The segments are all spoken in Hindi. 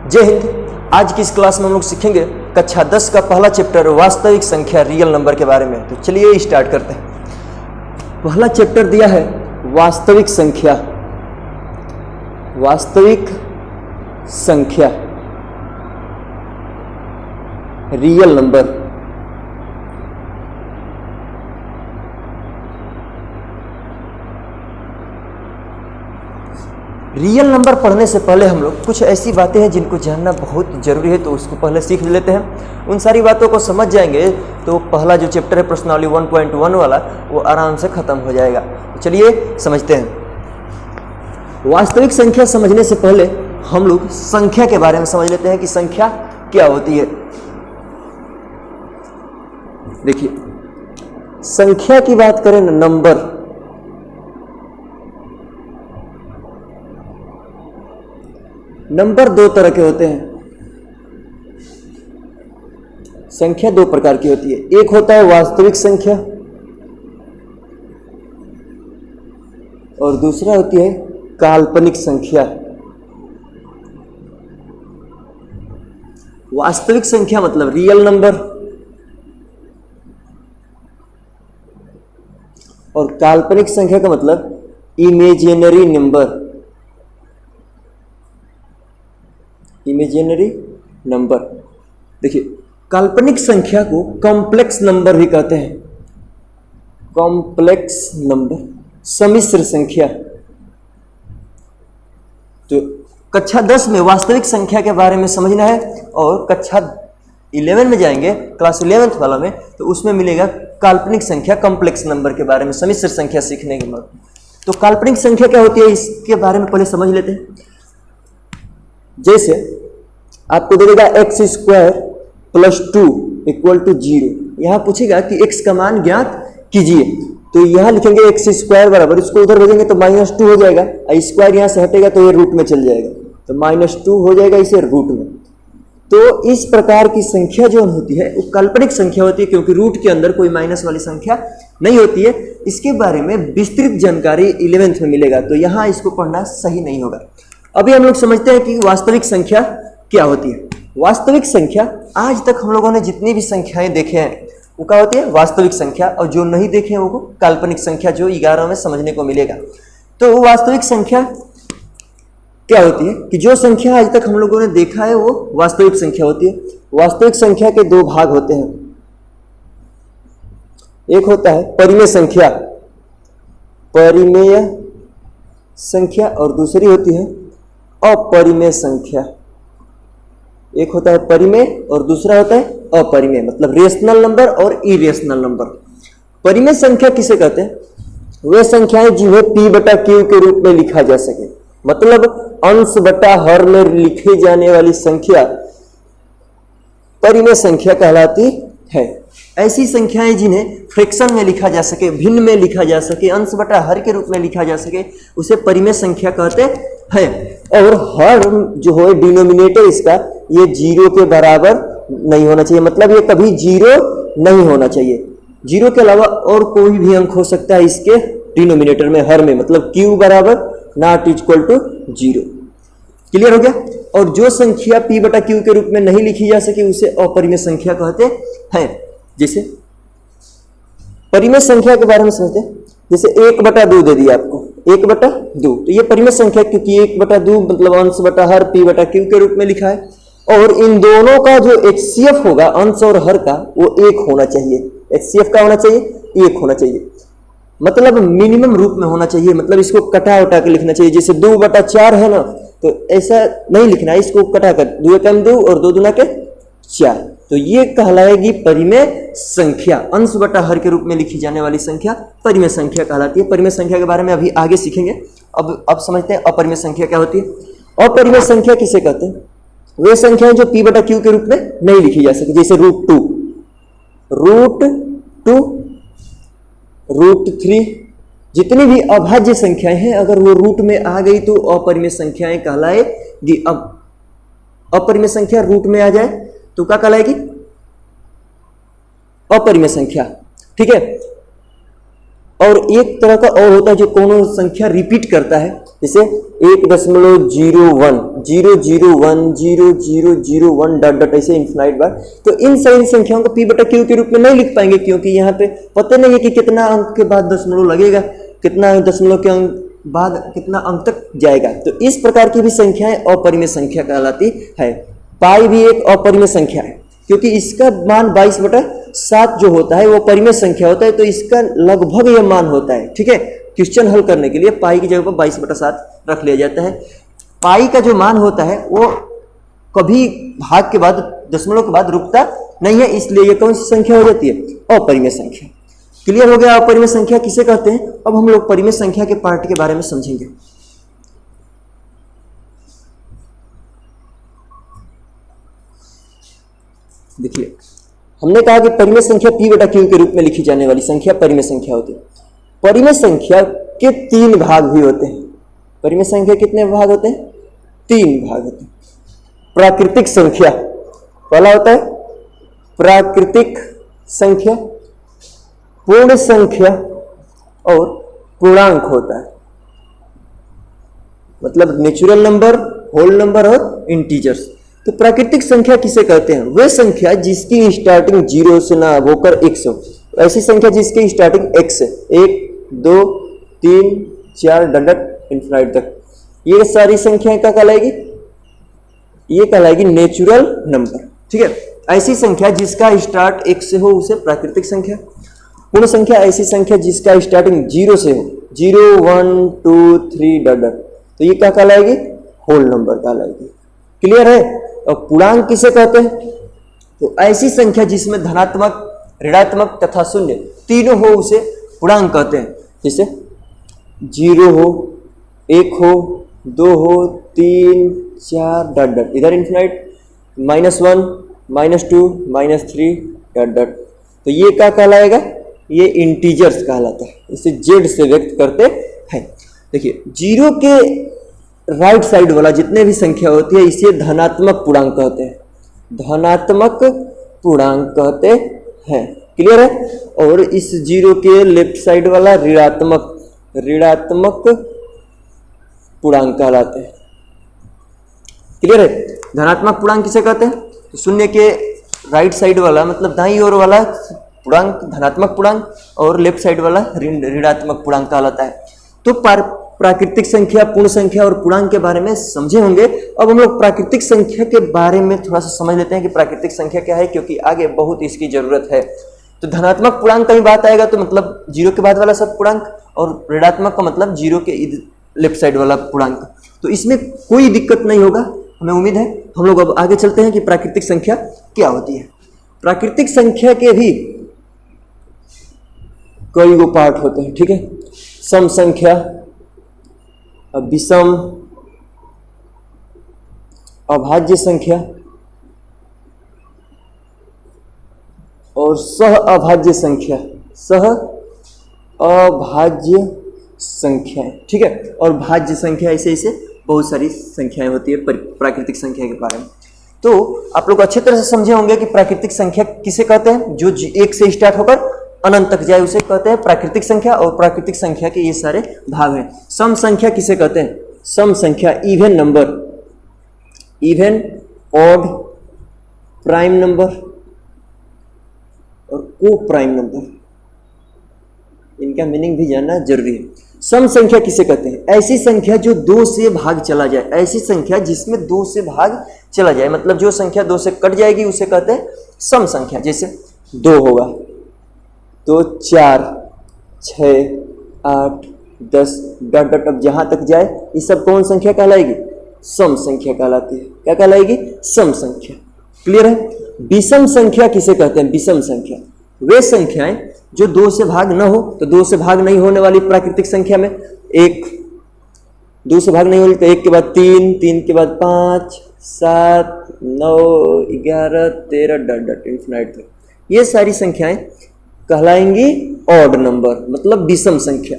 जय हिंद। आज की इस क्लास में हम लोग सीखेंगे कक्षा 10 का पहला चैप्टर वास्तविक संख्या रियल नंबर के बारे में। तो चलिए स्टार्ट करते हैं। पहला चैप्टर दिया है वास्तविक संख्या। वास्तविक संख्या रियल नंबर। रियल नंबर पढ़ने से पहले हम लोग कुछ ऐसी बातें हैं जिनको जानना बहुत जरूरी है, तो उसको पहले सीख लेते हैं। उन सारी बातों को समझ जाएंगे तो पहला जो चैप्टर है प्रश्नावली 1.1 वाला वो आराम से खत्म हो जाएगा। तो चलिए समझते हैं। वास्तविक संख्या समझने से पहले हम लोग संख्या के बारे में समझ लेते हैं कि संख्या क्या होती है। देखिए, संख्या की बात करें ना, नंबर दो तरह के होते हैं। संख्या दो प्रकार की होती है। एक होता है वास्तविक संख्या और दूसरा होती है काल्पनिक संख्या। वास्तविक संख्या मतलब रियल नंबर और काल्पनिक संख्या का मतलब इमेजिनरी नंबर। Imaginary number. देखिए, काल्पनिक संख्या को कॉम्प्लेक्स नंबर भी कहते हैं। कॉम्प्लेक्स नंबर, सम्मिश्र संख्या। तो कक्षा 10 में वास्तविक संख्या के बारे में समझना है और कक्षा 11 में जाएंगे, क्लास 11th वाला में, तो उसमें मिलेगा काल्पनिक संख्या, कॉम्प्लेक्स नंबर के बारे में, सम्मिश्र संख्या सीखने के बाद। तो काल्पनिक संख्या क्या होती है इसके बारे में पहले समझ लेते हैं। जैसे आपको दे देगा x² + 2 = 0। यहां पूछेगा कि x का मान ज्ञात कीजिए, तो यहां लिखेंगे x² बराबर, इसको उधर भेजेंगे तो -2 हो जाएगा, स्क्वायर यहां से हटेगा तो ये रूट में चल जाएगा, तो -2 हो जाएगा इसे रूट में। तो इस प्रकार की संख्या जो होती है वो काल्पनिक संख्या होती है, क्योंकि रूट के अंदर कोई माइनस वाली संख्या नहीं होती है। इसके बारे में विस्तृत जानकारी 11th में मिलेगा, तो यहां इसको पढ़ना सही नहीं होगा। अभी हम लोग समझते हैं कि वास्तविक संख्या क्या होती है। वास्तविक संख्या, आज तक हम लोगों ने जितनी भी संख्याएं देखे हैं वो क्या होती है वास्तविक संख्या, और जो नहीं देखे हैं वो काल्पनिक संख्या, जो 11 में समझने को मिलेगा। तो वास्तविक संख्या क्या होती है कि जो संख्या आज तक हम लोगों ने देखा है वो वास्तविक संख्या होती है। वास्तविक संख्या के दो भाग होते हैं। एक होता है परिमेय संख्या, परिमेय संख्या, और दूसरी होती है अपरिमेय संख्या। एक होता है परिमेय और दूसरा होता है अपरिमेय, मतलब रेशनल नंबर और इरेशनल नंबर। परिमेय संख्या किसे कहते हैं? वे संख्याएं जिन्हें p/q के रूप में लिखा जा सके, मतलब अंश बटा हर में लिखी जाने वाली संख्या परिमेय संख्या कहलाती है। ऐसी संख्याएं जिन्हें फ्रैक्शन में लिखा जा सके, भिन्न में लिखा जा सके, अंश बटा हर के रूप में लिखा जा सके, उसे परिमेय संख्या कहते हैं। और हर जो है डिनोमिनेटर इसका ये 0 के बराबर नहीं होना चाहिए, मतलब ये कभी 0 नहीं होना चाहिए। 0 के अलावा और कोई भी अंक हो सकता है इसके डिनोमिनेटर में, हर में, मतलब q बराबर ≠ 0। क्लियर हो गया? और जो संख्या p/q के रूप में नहीं लिखी जा सके उसे अपरिमेय संख्या कहते हैं। जैसे परिमेय संख्या के बारे में समझते हैं। जैसे 1/2 दे दिया आपको, 1/2, तो ये परिमेय संख्या, क्योंकि 1/2 मतलब अंश बटा हर p/q के रूप में लिखा है। और इन दोनों का जो HCF होगा, अंश और हर का, वो 1 होना चाहिए। HCF का होना चाहिए 1 होना चाहिए, मतलब मिनिमम रूप में होना चाहिए, मतलब इसको कटा उटा के लिखना चाहिए। जैसे 2/4 है ना, तो ऐसा नहीं लिखना है, इसको कटा कर 2 × 2 और 2 दूना के 4, तो ये कहलाएगी परिमेय संख्या। अंश बटा हर के रूप में लिखी जाने वाली संख्या परिमेय संख्या कहलाती है। परिमेय संख्या के बारे में अभी आगे सीखेंगे। अब समझते हैं अपरिमेय संख्या क्या होती है। अपरिमेय संख्या किसे कहते हैं? वे संख्याएं जो p/q के रूप में नहीं लिखी जा सके, जैसे √2, √3, जितनी भी अभाज्य संख्याएं हैं, अगर वो रूट में आ गई तो अपरिमेय संख्याएं कहलाएगी। अब अपरिमेय संख्या रूट में आ जाए तो क्या कहलाएगी? अपरिमेय संख्या। ठीक है। और एक तरह का और होता है जो कोनो संख्या रिपीट करता है, जैसे 1.01 001 डॉट डॉट ऐसे इन्फिनाइट बार। तो इन सारी संख्याओं को p/q के रूप में नहीं लिख पाएंगे, क्योंकि यहाँ पे पता नहीं है कि कितना अंक के बाद दशमलव लगेगा, कितना दशमलव के अंक बाद कितना अंक तक जाएगा। तो इस प्रकार की भी संख्याएं अपरिमेय संख्या कहलाती है। पाई भी एक अपरिमेय संख्या है, क्योंकि इसका मान 22/7 जो होता है वो परिमेय संख्या होता है, तो इसका लगभग यह मान होता है। ठीक है, क्वेश्चन हल करने के लिए पाई की जगह पर 22/7 रख लिया जाता है। पाई का जो मान होता है वो कभी भाग के बाद, दशमलव के बाद रुकता नहीं है, इसलिए ये कौन सी संख्या हो जाती है? अपरिमेय संख्या। क्लियर हो गया अपरिमेय संख्या किसे कहते हैं। अब हम लोग परिमेय संख्या के पार्ट के बारे में समझेंगे। देखिए, हमने कहा कि परिमेय संख्या p/q के रूप में लिखी जाने वाली संख्या परिमेय संख्या होती है। परिमेय संख्या के 3 भाग भी होते हैं। परिमेय संख्या कितने भाग होते हैं? 3 भाग होते हैं। प्राकृतिक संख्या पहला होता है प्राकृतिक संख्या, पूर्ण संख्या और पूर्णांक होता है, मतलब नेचुरल नंबर, होल नंबर और इंटीजर्स। तो प्राकृतिक संख्या किसे कहते हैं? वे संख्या जिसकी स्टार्टिंग 0 से ना होकर 1 हो, ऐसी संख्या जिसकी स्टार्टिंग x है, 1 2 3 4 डट इन्फिनाइट तक, ये सारी संख्याएं क्या कहलाएगी? ये कहलाएगी नेचुरल नंबर। ठीक है, ऐसी संख्या जिसका स्टार्ट 1 से हो उसे प्राकृतिक संख्या। पूर्ण संख्या ऐसी संख्या जिसका स्टार्टिंग 0 से हो, 0 1 2 3 डट, तो ये क्या कहलाएगी? होल नंबर कहलाएगी। क्लियर है। और पूर्णांक किसे कहते हैं? तो ऐसी संख्या जिसमें धनात्मक, ऋणात्मक तथा शून्य तीनों हो उसे पूर्णांक कहते हैं। जैसे 0 हो, 1 हो, 2 हो, 3 4 डट डट, इधर इन्फिनाइट, -1 -2 -3 डट डट, तो ये क्या कहलाएगा? ये इंटीजर्स कहलाता है। इसे जेड से व्यक्त करते हैं। देखिए, 0 के राइट साइड वाला जितने भी संख्या होती है इसे धनात्मक पूर्णांक कहते हैं। धनात्मक पूर्णांक कहते हैं। क्लियर है। और इस 0 के लेफ्ट साइड वाला ऋणात्मक पूर्णांक कहलाते हैं। क्लियर है। धनात्मक पूर्णांक किसे कहते हैं? तो शून्य के राइट साइड वाला, मतलब दाईं ओर वाला पूर्णांक धनात्मक पूर्णांक और लेफ्ट साइड वाला ऋणात्मक पूर्णांक कहलाता है। तो प्राकृतिक संख्या, पूर्ण संख्या और पूर्णांक के बारे में समझे होंगे। अब हम लोग प्राकृतिक संख्या के बारे में थोड़ा सा समझ लेते हैं कि प्राकृतिक संख्या क्या है, क्योंकि आगे बहुत इसकी जरूरत है। तो धनात्मक पूर्णांक की बात आएगा तो मतलब 0 के बाद वाला सब पूर्णांक, और ऋणात्मक का मतलब 0 के लेफ्ट साइड वाला पूर्णांक। तो इसमें कोई दिक्कत नहीं होगा, हमें उम्मीद है। हम लोग अब आगे चलते हैं कि प्राकृतिक संख्या क्या होती है। प्राकृतिक संख्या के भी कई गो पार्ट होते हैं। ठीक है, सम संख्या, विषम, अभाज्य संख्या और सह अभाज्य संख्या, सह अभाज्य संख्या। ठीक है, और भाज्य संख्या, ऐसे ऐसे बहुत सारी संख्याएं होती है प्राकृतिक संख्या के बारे में। तो आप लोग अच्छे तरह से समझे होंगे कि प्राकृतिक संख्या किसे कहते हैं। जो 1 से स्टार्ट होकर अनंत तक जाए उसे कहते हैं प्राकृतिक संख्या। और प्राकृतिक संख्या के ये सारे भाग हैं। सम संख्या किसे कहते हैं? सम संख्या even number, even, odd, prime number और को प्राइम नंबर, इनका मीनिंग भी जानना जरूरी है। सम संख्या किसे कहते हैं? ऐसी संख्या जो 2 से भाग चला जाए, ऐसी संख्या जिसमें 2 से भाग चला जाए, मतलब जो संख्या 2 से कट जाएगी उसे कहते हैं सम संख्या। जैसे 2 होगा तो 4 6 8 10 डॉट डॉट, अब जहां तक जाए ये सब कौन संख्या कहलाएगी? सम संख्या कहलाती है। क्या कहलाएगी? सम संख्या। क्लियर है। विषम संख्या किसे कहते हैं? विषम संख्या वे संख्याएं जो 2 से भाग न हो, तो 2 से भाग नहीं होने वाली प्राकृतिक संख्या में 1, 2 से भाग नहीं होगी तो 1 के बाद 3, 3 के बाद 5 7 9 11 13 डॉट डॉट इन्फिनाइट तक, ये सारी संख्याएं कहलाएंगी ऑड नंबर, मतलब विषम संख्या।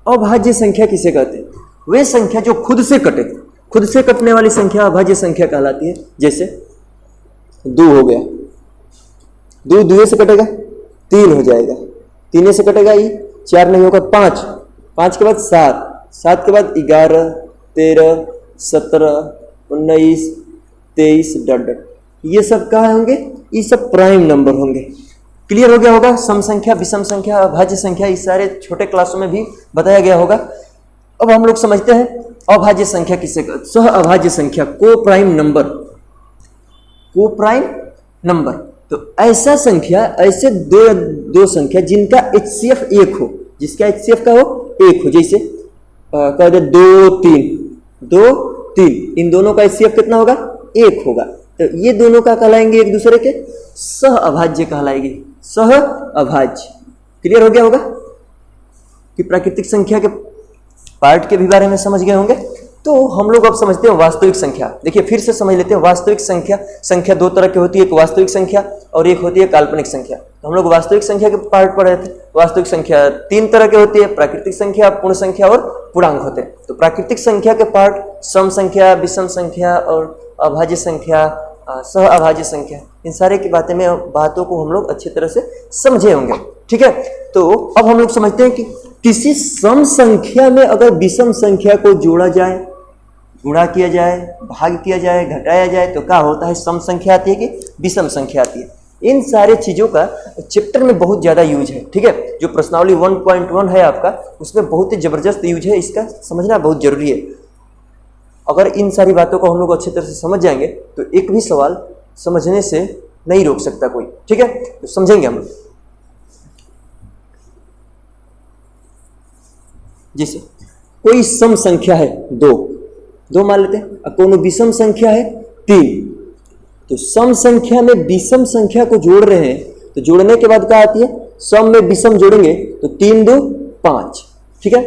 अभाज्य संख्या किसे कहते हैं? वे संख्या जो खुद से कटे, खुद से कटने वाली संख्या अभाज्य संख्या कहलाती है। जैसे 2 हो गया, 2 2 से कटेगा 3 हो जाएगा, 3 से कटेगा ये 4 नहीं होगा 5, 5 के बाद 7, 7 के बाद 11 13, 17, 19, 23 डॉट डॉट, ये सब कहाँ होंगे? ये सब प्राइम नंबर होंगे। क्लियर हो गया होगा? सम संख्या, विषम संख्या, अभाज्य संख्या, इस सारे छोटे क्लासों में भी बताया गया होगा। अब हम लोग समझते हैं अभाज्य संख्या किसे कहते हैं। सह अभाज्य संख्या, को प्राइम नंबर, को प्राइम नंबर। तो ऐसा संख्या, ऐसे दो संख्या जिनका HCF 1 हो, जिसका HCF का हो 1 हो, जैसे कह दे 2, 3, इन दोनों का HCF कितना होगा? 1 होगा। तो ये दोनों का कहलाएंगे एक दूसरे के सह अभाज्य कहलाएंगे, सह अभाज्य। क्लियर हो गया होगा कि प्राकृतिक संख्या के पार्ट के भी बारे में समझ गए होंगे। तो हम लोग अब समझते हैं वास्तविक संख्या। देखिए फिर से समझ लेते हैं वास्तविक संख्या। संख्या दो तरह की होती है, एक वास्तविक संख्या और एक होती है काल्पनिक संख्या। तो हम लोग वास्तविक संख्या के पार्ट पढ़ रहे थे। वास्तविक संख्या 3 तरह की होती है, प्राकृतिक संख्या, पूर्ण संख्या और पूर्णांक होते हैं। तो प्राकृतिक संख्या के पार्ट सम संख्या, विषम संख्या और अभाज्य संख्या, सह अभाज्य संख्या, इन सारे की बातों को हम लोग अच्छी तरह से समझे होंगे। ठीक है, तो अब हम लोग समझते हैं कि किसी सम संख्या में अगर विषम संख्या को जोड़ा जाए, गुणा किया जाए, भाग किया जाए, घटाया जाए तो क्या होता है? सम संख्या आती है कि विषम संख्या आती है। इन सारे चीजों का चैप्टर में बहुत ज्यादा यूज है। ठीक है, जो प्रश्नावली 1.1 है आपका, उसमें बहुत ही जबरदस्त यूज है, इसका समझना बहुत जरूरी है। अगर इन सारी बातों को हम लोग अच्छी तरह से समझ जाएंगे तो एक भी सवाल समझने से नहीं रोक सकता कोई। ठीक है, तो समझेंगे हम। जैसे कोई सम संख्या है 2 मान लेते हैं, और कोनो विषम संख्या है 3। तो सम संख्या में विषम संख्या को जोड़ रहे हैं, तो जोड़ने के बाद क्या आती है? सम में विषम जोड़ेंगे तो 3 2 5। ठीक है,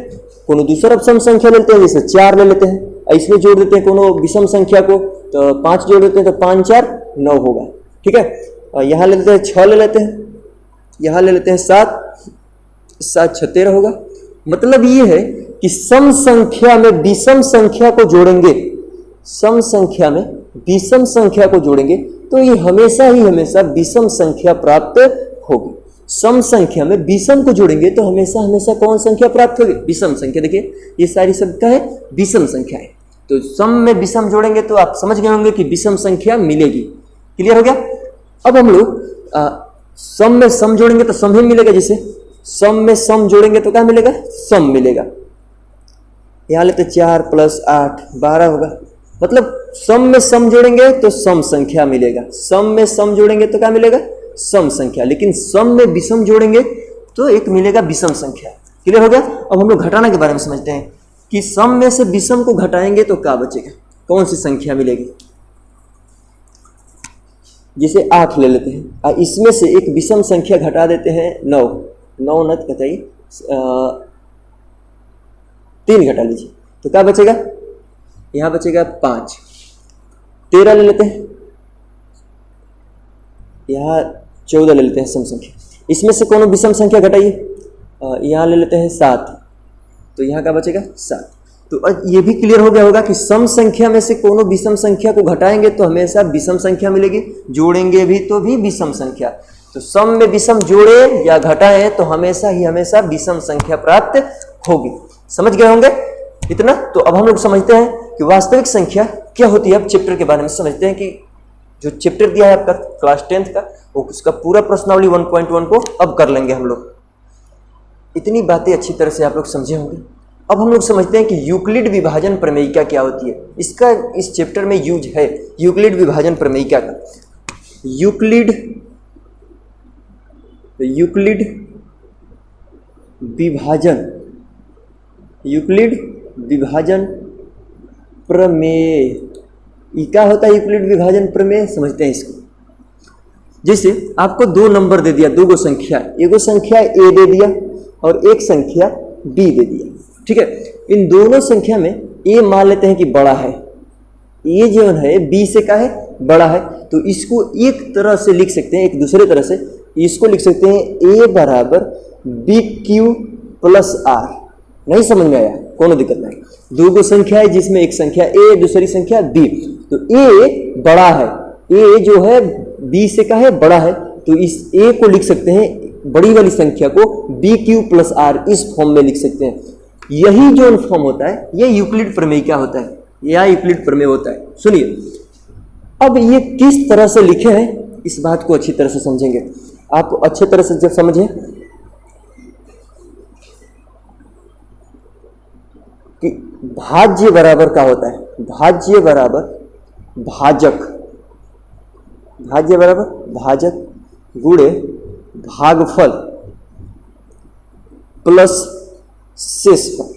कोनो दूसरा सम संख्या लेते हैं, जैसे 4 ले लेते हैं, इसमें जोड़ देते हैं कोनो विषम संख्या को, तो 5 जोड़ देते हैं तो 5 4 9 होगा। ठीक है, और यहाँ ले लेते हैं 6 ले लेते हैं, यहाँ ले लेते हैं 7 7 6 13 होगा। मतलब ये है कि सम संख्या में विषम संख्या को जोड़ेंगे, सम संख्या में विषम संख्या को जोड़ेंगे तो ये हमेशा ही हमेशा विषम संख्या प्राप्त होगी। सम संख्या में विषम को जोड़ेंगे तो हमेशा हमेशा कौन संख्या प्राप्त होगी? विषम संख्या। देखिए ये सारी सब क्या है? विषम संख्या है। तो सम में विषम जोड़ेंगे तो आप समझ गए होंगे कि विषम संख्या मिलेगी। क्लियर हो गया? अब हम लोग सम में सम जोड़ेंगे तो सम ही मिलेगा। जैसे सम में सम जोड़ेंगे तो क्या मिलेगा? सम मिलेगा। यहाँ लेते 4 + 8 12 होगा। मतलब सम में सम जोड़ेंगे तो सम संख्या मिलेगा, सम में सम जोड़ेंगे तो क्या मिलेगा? सम संख्या। लेकिन सम में विषम जोड़ेंगे तो एक मिलेगा विषम संख्या। क्लियर हो गया? अब हम लोग घटाना के बारे में समझते हैं कि सम में से विषम को घटाएंगे तो क्या बचेगा? कौन सी संख्या मिलेगी? जैसे 8 ले लेते हैं और इसमें से एक विषम संख्या घटा देते हैं 9 नत बताइए 3 घटा लीजिए तो क्या बचेगा? यहाँ बचेगा 5। 13 ले लेते हैं, यहाँ 14 ले लेते हैं सम संख्या। इसमें से कोनो विषम संख्या घटाइए, यहाँ ले लेते हैं 7 तो यहाँ क्या बचेगा? 7। तो ये भी क्लियर हो गया होगा कि सम संख्या में से कोनो विषम संख्या को घटाएंगे तो हमेशा विषम संख्या मिलेगी, जोड़ेंगे भी तो भी विषम संख्या। तो सम में विषम जोड़े या घटाएं तो हमेशा ही हमेशा विषम संख्या प्राप्त होगी। समझ गए होंगे इतना? तो अब हम लोग समझते हैं कि वास्तविक संख्या क्या होती है। अब चैप्टर के बारे में समझते हैं कि जो चैप्टर दिया है आपका क्लास 10th का, वो उसका पूरा प्रश्नावली 1.1 को अब कर लेंगे हम लोग। इतनी बातें अच्छी तरह से आप लोग समझे होंगे। अब हम लोग समझते हैं कि यूक्लिड विभाजन प्रमेयिका क्या होती है। इसका इस चैप्टर में यूज है यूक्लिड विभाजन प्रमेयिका का। यूक्लिड विभाजन प्रमेय क्या होता है? यूक्लिड विभाजन प्रमेय समझते हैं इसको। जैसे आपको 2 नंबर दे दिया, 2 संख्या, एगो संख्या a दे दिया और एक संख्या b दे दिया। ठीक है, इन दोनों संख्या में a मान लेते हैं कि बड़ा है, a जो है b से क्या है? बड़ा है। तो इसको एक तरह से लिख सकते हैं, एक दूसरे तरह से इसको लिख सकते हैं a बराबर bq + r। नहीं समझ में आया? कोनो दिक्कत नहीं। 2 संख्या है जिसमें एक संख्या a दूसरी संख्या b। तो a बड़ा है, a जो है b से का है? बड़ा है। तो इस a को लिख सकते हैं, बड़ी वाली संख्या को bq + r इस फॉर्म में लिख सकते हैं। यही जो फॉर्म होता है ये यूक्लिड प्रमेय क्या होता है, या यूक्लिड प्रमेय होता है। सुनिए, अब ये किस तरह से लिखे हैं इस बात को अच्छी तरह से समझेंगे। आप अच्छी तरह से जब समझें कि भाज्य बराबर क्या होता है, भाज्य बराबर भाजक, भाज्य बराबर भाजक गुणे भागफल प्लस शेषफल।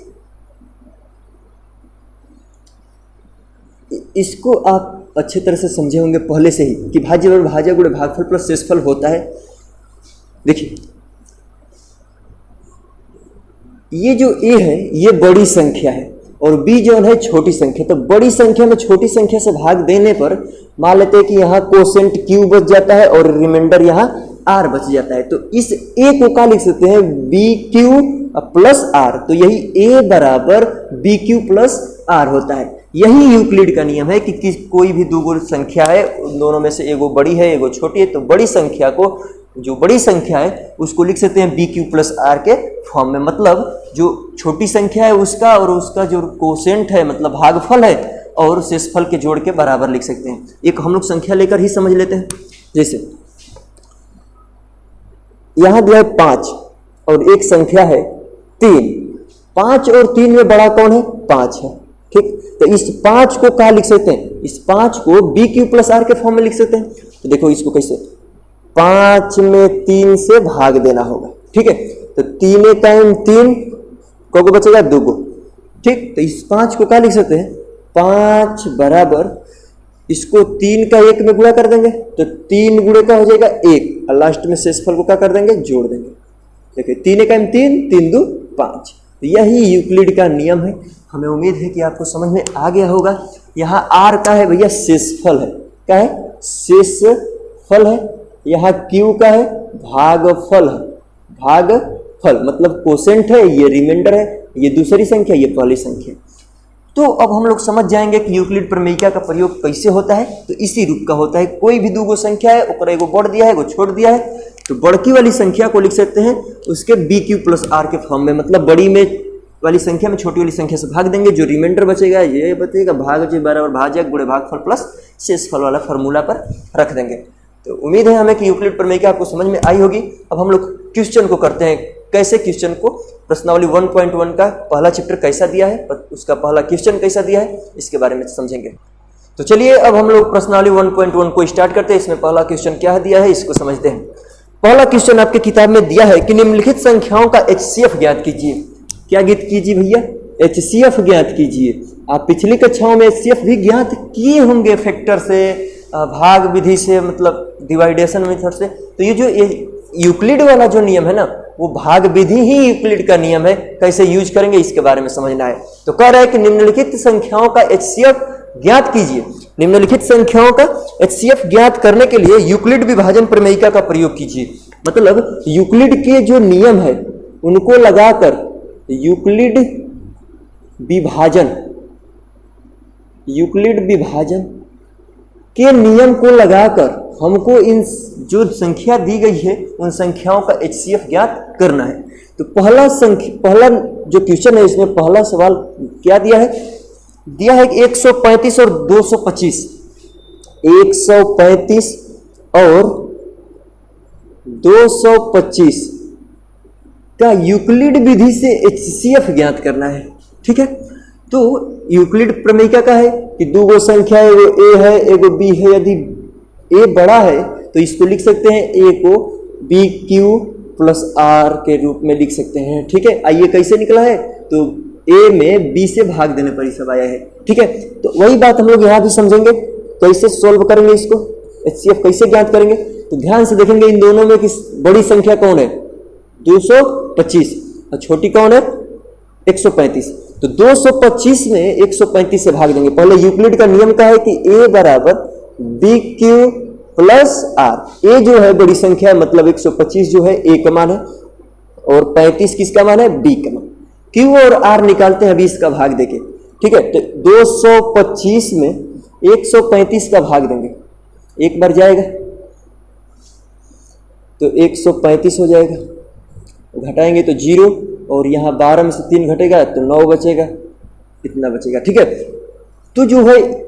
इसको आप अच्छी तरह से समझे होंगे पहले से ही कि भाज्य बराबर भाजक गुणे भागफल प्लस शेषफल होता है। देखिए, ये जो a है ये बड़ी संख्या है और b जो है छोटी संख्या। तो बड़ी संख्या में छोटी संख्या से भाग देने पर मान लेते हैं कि यहाँ कोसेंट q बच जाता है और रिमाइंडर यहाँ r बच जाता है। तो इस a को क्या लिख सकते हैं, bq प्लस r। तो यही a बराबर bq प्लस r होता है। यही यूक्लिड का नियम है कि कोई भी दो संख्या है, उन दोनों में से एगो बड़ी है एगो छोटी है, तो बड़ी संख्या को, जो बड़ी संख्या है उसको लिख सकते हैं bq प्लस r के फॉर्म में। मतलब जो छोटी संख्या है उसका और उसका जो कोसेंट है मतलब भागफल है और शेषफल के जोड़ के बराबर लिख सकते हैं। एक हम लोग संख्या लेकर ही समझ लेते हैं। जैसे यहां दिया है 5 और एक संख्या है 3। 5 और 3 में बड़ा कौन है, 5 है। ठीक, तो इस 5 को क्या लिख सकते हैं, इस 5 को bq प्लस r के फॉर्म में लिख सकते हैं। तो देखो इसको कैसे, 5 में 3 से भाग देना होगा। ठीक है, तो 3 टाइम 3 को बचेगा 2 गो। ठीक, तो इस 5 को क्या लिख सकते हैं, 5 बराबर इसको 3 का 1 में गुणा कर देंगे तो 3 गुणे का हो जाएगा 1 और लास्ट में शेषफल को क्या कर देंगे, जोड़ देंगे। देखिए 3 टाइम 3, 3 2 5। तो यही यूक्लिड का नियम है। हमें उम्मीद है कि आपको समझ में आ गया होगा। यहाँ r का है भैया शेषफल है, क्या है, शेषफल है। यहाँ q का है भागफल है, भागफल मतलब कोसेंट है, ये रिमाइंडर है, ये दूसरी संख्या, ये पहली संख्या। तो अब हम लोग समझ जाएंगे कि यूक्लिड प्रमेयिका का प्रयोग कैसे होता है। तो इसी रूप का होता है, कोई भी दो संख्या है ऊपर एगो बढ़ दिया है एगो छोड़ दिया है, तो बड़की वाली संख्या को लिख सकते हैं उसके bq प्लस r के फॉर्म में। मतलब बड़ी में वाली संख्या में छोटी वाली संख्या से भाग देंगे, जो रिमाइंडर बचेगा ये बचेगा भाग बराबर भाजक गुणे भागफल प्लस शेषफल वाला फॉर्मूला पर रख देंगे। तो उम्मीद है हमें कि यूक्लिड प्रमेयिका आपको समझ में आई होगी। अब हम लोग क्वेश्चन को करते हैं। कैसे क्वेश्चन को, प्रश्नावली 1.1 का पहला चैप्टर कैसा दिया है, उसका पहला क्वेश्चन कैसा दिया है, इसके बारे में समझेंगे। तो चलिए अब हम लोग प्रश्नावली 1.1 को स्टार्ट करते हैं। इसमें पहला क्वेश्चन क्या दिया है इसको समझते हैं। पहला क्वेश्चन आपके किताब में दिया है कि निम्नलिखित संख्याओं का HCF ज्ञात कीजिए। क्या ज्ञात कीजिए भैया, HCF ज्ञात कीजिए। आप पिछली कक्षाओं में HCF भी ज्ञात किए होंगे, फैक्टर से, भाग विधि से, मतलब डिवाइडेशन मेथड से। तो ये जो यूक्लिड वाला जो नियम है ना, वो भाग विधि ही यूक्लिड का नियम है। कैसे यूज करेंगे इसके बारे में समझना है। तो कह रहा है कि निम्नलिखित संख्याओं का HCF ज्ञात कीजिए। निम्नलिखित संख्याओं का HCF ज्ञात करने के लिए यूक्लिड विभाजन प्रमेयिका का प्रयोग कीजिए। मतलब यूक्लिड के जो नियम है उनको लगाकर यूक्लिड विभाजन के नियम को लगाकर हमको इन जो संख्या दी गई है उन संख्याओं का HCF ज्ञात करना है। तो पहला जो क्वेश्चन है इसमें पहला सवाल क्या दिया है, दिया है कि 135 और 225, 135 और 225 का यूक्लिड विधि से HCF ज्ञात करना है। ठीक है, तो यूक्लिड प्रमेयिका का है कि दो संख्या है, एगो a है एगो b है। यदि a बड़ा है तो इसको लिख सकते हैं, a को bq प्लस r के रूप में लिख सकते हैं। ठीक है, आइए कैसे निकला है, तो a में b से भाग देने पर ही सब आया है। ठीक है, तो वही बात हम लोग यहाँ भी समझेंगे, कैसे सोल्व करेंगे इसको, HCF कैसे ज्ञात करेंगे। तो ध्यान से देखेंगे इन दोनों में किस बड़ी संख्या कौन है, 225 और छोटी कौन है, 135। तो 225 में 135 से भाग देंगे। पहले यूक्लिड का नियम का है कि a बराबर bq प्लस r। a जो है बड़ी संख्या है, मतलब 125 जो है a का मान है और 35 किसका मान है, b का मान। q और r निकालते हैं अभी इसका भाग देके। ठीक है, तो 225 में 135 का भाग देंगे, एक बार जाएगा तो 135 हो जाएगा, घटाएंगे तो 0 और यहाँ 12 में से 3 घटेगा तो 9 बचेगा, इतना बचेगा। ठीक है, तो जो है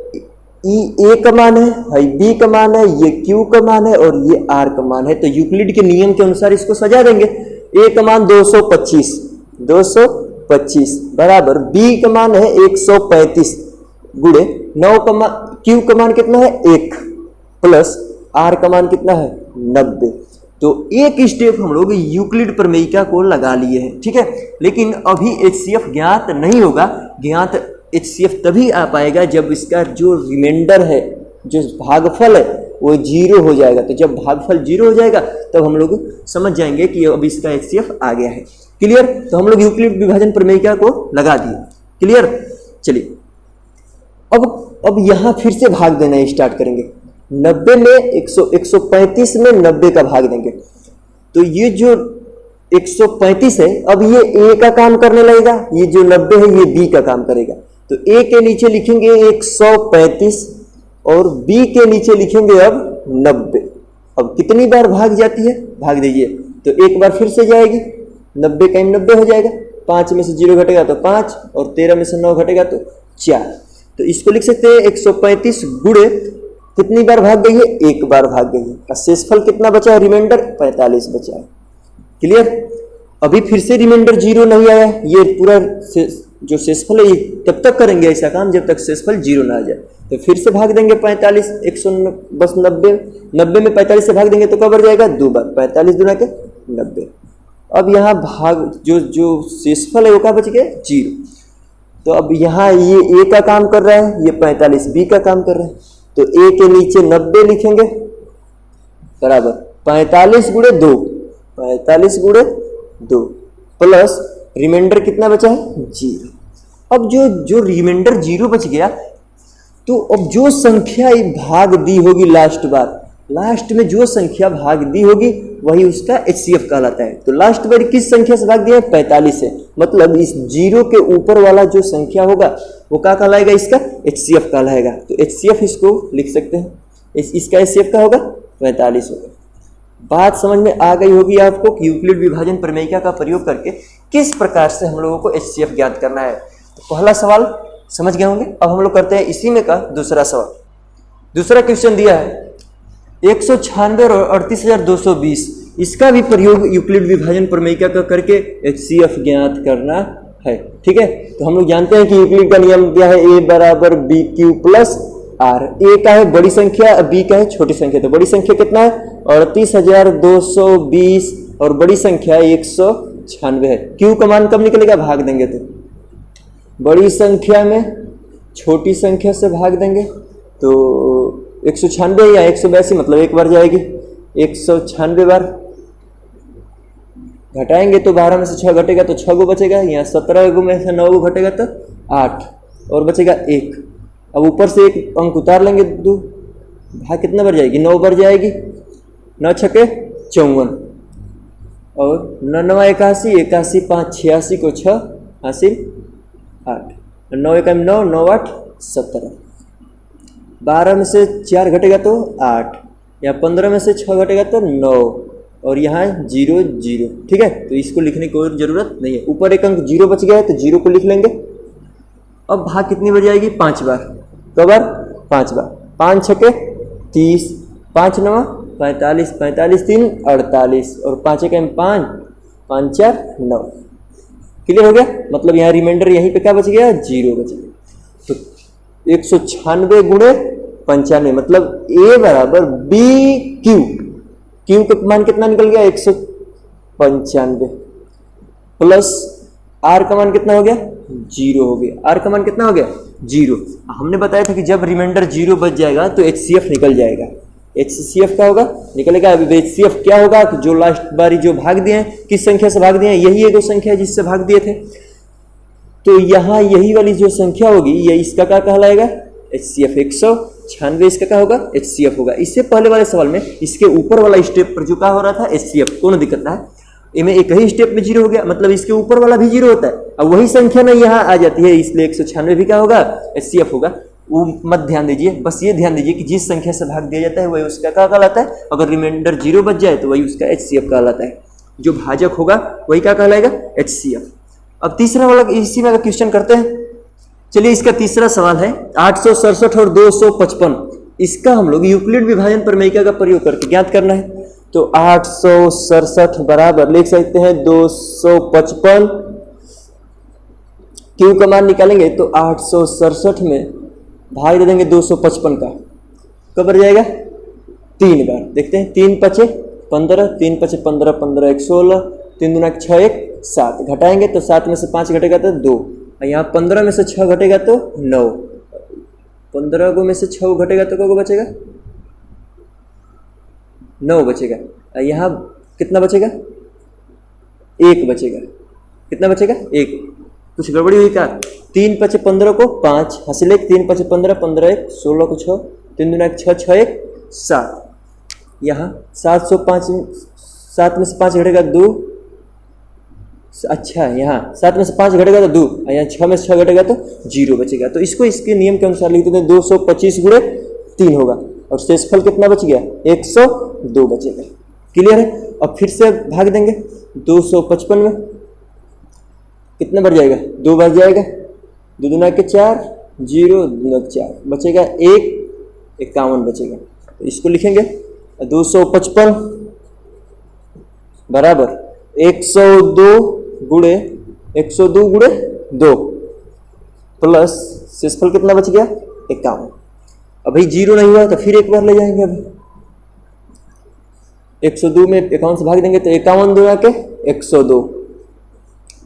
ए का मान है, बी का मान है, ये क्यू का मान है और ये आर का मान है। तो यूक्लिड के नियम के अनुसार इसको सजा देंगे। ए का मान 225 बराबर बी का मान है 135 गुणे 9 का मान, क्यू का मान कितना है 1 प्लस आर का मान कितना है 90। तो एक स्टेप हम लोग यूक्लिड प्रमेयिका को लगा लिए हैं। ठीक है, लेकिन अभी HCF ज्ञात नहीं होगा। ज्ञात HCF तभी आ पाएगा जब इसका जो रिमाइंडर है, जो भागफल है वो 0 हो जाएगा। तो जब भागफल 0 हो जाएगा तब हम लोग समझ जाएंगे कि अब इसका HCF आ गया है। क्लियर? तो हम लोग यूक्लिड विभाजन प्रमेयिका को लगा दिए। क्लियर? चलिए अब यहाँ फिर से भाग देना स्टार्ट करेंगे। 90 में 135 में 90 का भाग देंगे। तो ये जो 135 है अब ये ए का काम करने लगेगा, ये जो 90 है ये बी का काम करेगा। तो ए के नीचे लिखेंगे 135 और बी के नीचे लिखेंगे अब 90। अब कितनी बार भाग जाती है भाग दीजिए। तो एक बार फिर से जाएगी, 90 का 90 हो जाएगा, 5 में से 0 घटेगा तो 5 और 13 में से 9 घटेगा तो 4। तो इसको लिख सकते हैं 135 गुणे कितनी बार भाग गई है, एक बार भाग गई है। और शेषफल कितना बचा है, रिमाइंडर 45 बचा है। क्लियर? अभी फिर से रिमाइंडर 0 नहीं आया, ये पूरा जो शेषफल है ये तब तक करेंगे ऐसा काम जब तक शेषफल 0 ना आ जाए। तो फिर से भाग देंगे 45, 90 में 45 से भाग देंगे तो कब बढ़ जाएगा 2 बार, 45 दुना के 90। अब यहाँ भाग जो शेषफल है वो क्या बच गया 0। तो अब यहाँ ये ए का काम कर रहा है, ये 45 बी का काम कर रहा है। तो ए के नीचे 90 लिखेंगे बराबर 45 गुणे 2, 45 गुणे 2 प्लस रिमाइंडर कितना बचा है 0। अब जो रिमाइंडर 0 बच गया तो अब जो संख्या भाग दी होगी लास्ट में जो संख्या भाग दी होगी वही उसका HCF कहलाता है। तो लास्ट बार किस संख्या से भाग दिया है 45 से, मतलब इस 0 के ऊपर वाला जो संख्या होगा वो क्या कहलाएगा, इसका HCF कहलाएगा। तो HCF इसको लिख सकते हैं, इसका HCF का होगा 45 होगा। बात समझ में आ गई होगी आपको कि यूक्लिड विभाजन प्रमेयिका का प्रयोग करके किस प्रकार से हम लोगों को HCF ज्ञात करना है। तो पहला सवाल समझ गए होंगे। अब हम लोग करते हैं इसी में का दूसरा सवाल। दूसरा क्वेश्चन दिया है 196 और 38,220, इसका भी प्रयोग यूक्लिड विभाजन प्रमेयिका का करके HCF ज्ञात करना है। ठीक है, तो हम लोग जानते हैं कि यूक्लिड का नियम क्या है, ए बराबर बी क्यू प्लस आर। ए का है बड़ी संख्या, बी का है छोटी संख्या। तो बड़ी संख्या कितना है 38,220 और बड़ी संख्या 196 है। क्यू का मान कब निकलेगा, भाग देंगे तो बड़ी संख्या में छोटी संख्या से भाग देंगे तो 196 या 182, मतलब एक बार जाएगी 196 बार घटाएंगे तो 12 में से 6 घटेगा तो 6 गो बचेगा। यहाँ 17 में से 9 गो घटेगा तो 8 और बचेगा 1। अब ऊपर से एक अंक उतार लेंगे 2, भाग कितना बार जाएगी 9 बार जाएगी, 9 छके 54 और 9 9 81, 81 5 86 को 6 हासिल 8, 9 1 9, 9 8 17, 12 में से 4 घटेगा तो 8, या 15 में से 6 घटेगा तो 9 और यहाँ 0 0। ठीक है, तो इसको लिखने की कोई जरूरत नहीं है। ऊपर एक अंक 0 बच गया है तो 0 को लिख लेंगे। अब भाग कितनी बार जाएगी 5 बार, कब बार 5 बार, 5 छके 30, 5 9 45, 45 3 48 और 5 1 5, 5 4 9। क्लियर हो गया, मतलब यहाँ रिमाइंडर यहीं पे क्या बच गया 0 बच गया। तो 196 गुणे 95, मतलब ए बराबर बी क्यू, क्यू का मान कितना निकल गया 195 प्लस आर का मान कितना हो गया 0 हो गया। आर का मान कितना हो गया 0। हमने बताया था कि जब रिमाइंडर 0 बच जाएगा तो HCF निकल जाएगा। HCF क्या होगा निकलेगा। अभी HCF क्या होगा कि जो लास्ट बारी जो भाग दिए हैं, किस संख्या से भाग दिए हैं, यही एक संख्या है जिससे भाग दिए थे। तो यहाँ यही वाली जो संख्या होगी ये इसका क्या कहलाएगा HCF। 196 इसका क्या होगा HCF होगा। इससे पहले वाले सवाल में इसके ऊपर वाला स्टेप पर जो क्या हो रहा था HCF, कौन दिक्कत है, इनमें एक ही स्टेप में 0 हो गया, मतलब इसके ऊपर वाला भी 0 होता है। अब वही संख्या ना यहाँ आ जाती है, इसलिए 196 भी क्या होगा HCF होगा। वो मत ध्यान दीजिए, बस ये ध्यान दीजिए कि जिस संख्या से भाग दिया जाता है वही उसका क्या कहलाता है। अगर रिमाइंडर 0 बच जाए तो वही उसका HCF कहलाता है। जो भाजक होगा वही क्या कहलाएगा, HCF। अब तीसरा वाला इसी में क्वेश्चन करते हैं। चलिए इसका तीसरा सवाल है 867 और 255, इसका हम लोग यूक्लिड विभाजन प्रमेयिका का प्रयोग करके ज्ञात करना है। तो 867 बराबर लिख सकते हैं 255, क्यू का मान निकालेंगे तो 867 में भाग दे देंगे 255 का, कब बढ़ जाएगा 3 बार। देखते हैं 3 पचे 15, 3 पचे 15, 15 1 16, 3 दूना 6 1 7, घटाएंगे तो 7 में से 5 घटेगा तो 2, और यहाँ 15 में से 6 घटेगा तो 9, 15 को में से 6 घटेगा तो क्या बचेगा 9 बचेगा, और यहाँ कितना बचेगा 1 बचेगा। कितना बचेगा 1, कुछ गड़बड़ी हुई क्या। 3 पचे 15 को 5 हासिल 1, 3 पचे 15, 15 1 16 को 6, 3 दूना 6 6 1 7, यहाँ 705, 7 में से 5 घटेगा 2, अच्छा यहाँ 7 में से 5 घटेगा तो 2, यहाँ 6 में से 6 घटेगा तो 0 बचेगा। तो इसको इसके नियम के अनुसार लिख देते हैं 225 गुणे 3 होगा, और शेषफल कितना बच गया 102 बचेगा। क्लियर है। अब फिर से भाग देंगे 255 में, कितना बढ़ जाएगा 2 बढ़ जाएगा, 2 दूना के 4, 0 दूना 4 बचेगा 1, 51 बचेगा। तो इसको लिखेंगे 255 बराबर 102 गुणे 2 प्लस शेषफल कितना बच गया 51। अभी 0 नहीं हुआ तो फिर एक बार ले जाएंगे। अभी 102 में 51 से भाग देंगे तो 51 दूना के 102,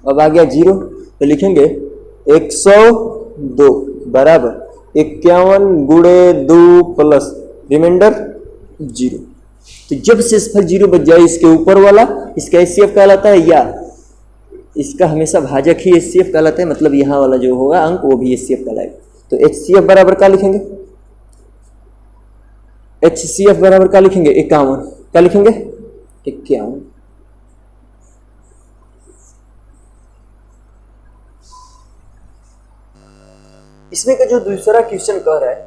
अब आ गया 0 तो लिखेंगे 102 बराबर 51 गुणे 2 प्लस रिमाइंडर 0। तो जब शेषफल 0 बच जाए इसके ऊपर वाला इसका HCF कहलाता है, या इसका हमेशा भाजक ही HCF कहलाता है, मतलब यहाँ वाला जो होगा अंक वो भी HCF कहलाएगा। तो HCF बराबर क्या लिखेंगे, HCF बराबर क्या लिखेंगे 51, क्या लिखेंगे 51। इसमें का जो दूसरा क्वेश्चन कह रहा है,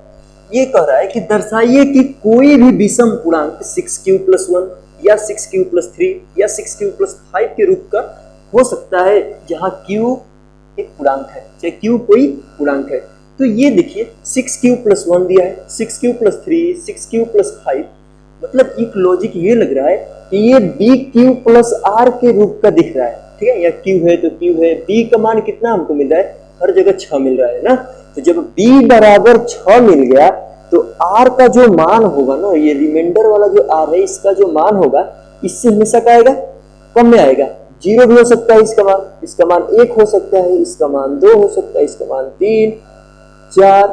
ये कह रहा है कि दर्शाइए कि कोई भी विषम पूर्णांक 6q + 1 या 6q + 3 या 6q + 5 के रूप का हो सकता है, जहां q एक पूर्णांक है, चाहे q कोई पूर्णांक है। तो ये देखिए 6q + 1 दिया है, 6q + 3, 6q + 5, मतलब एक लॉजिक ये लग रहा है कि ये bq + r के रूप का दिख रहा है। ठीक है, या q है तो q है, b का मान कितना हमको मिल रहा है, हर जगह 6 मिल रहा है ना। तो जब b बराबर 6 मिल गया तो r का जो मान होगा ना, ये रिमाइंडर वाला जो r है इसका जो मान होगा इससे हमेशा क्या आएगा, कम में आएगा। 0 भी हो सकता है इसका मान 1 हो सकता है, इसका मान 2 हो सकता है, इसका मान 3 4